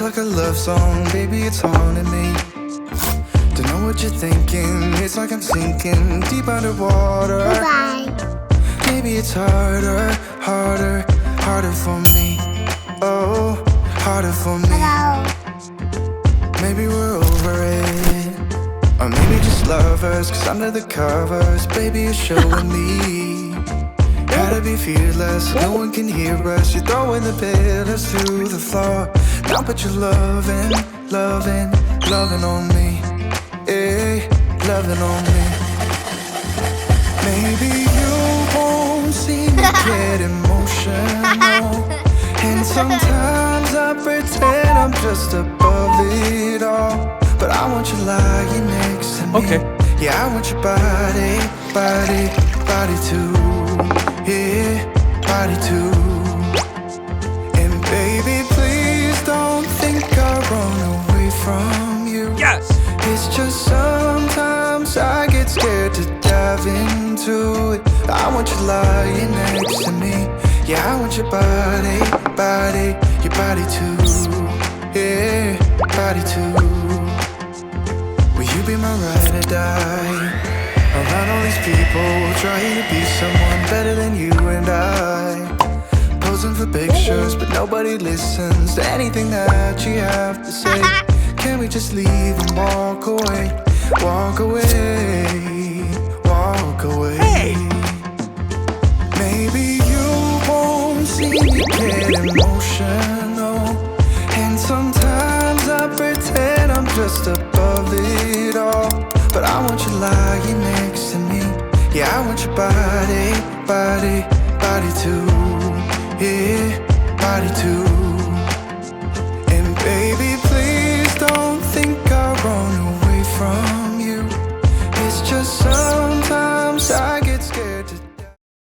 It's like a love song, baby, it's haunting me. Don't know what you're thinking, it's like I'm sinking deep underwater. Goodbye. Maybe it's harder, harder, harder for me. Oh, harder for me. Hello. Maybe we're over it, or maybe just lovers, cause under the covers, baby, you're showing me how to be fearless, no one can hear us. You're throwing the pillars through the floor. Now put your loving, loving, loving on me. Yeah, loving on me. Maybe you won't see me get emotional, and sometimes I pretend I'm just above it all. But I want you lying next to me. Okay. Yeah, I want your body, body, body too. Yeah, body too. And baby, please don't think I'll run away from you. Yes. It's just sometimes I get scared to dive into it. I want you lying next to me. Yeah, I want your body, body, your body too. Yeah, body too. Will you be my ride or die? Around all these people trying to be someone better than you and I, posing for pictures but nobody listens to anything that you have to say. Can we just leave and walk away? Walk away, walk away. Hey. Maybe you won't see me get emotional, and sometimes I pretend I'm just above it all. But I want you lying next to me. Yeah, I want your body, body, body too. Yeah, body too.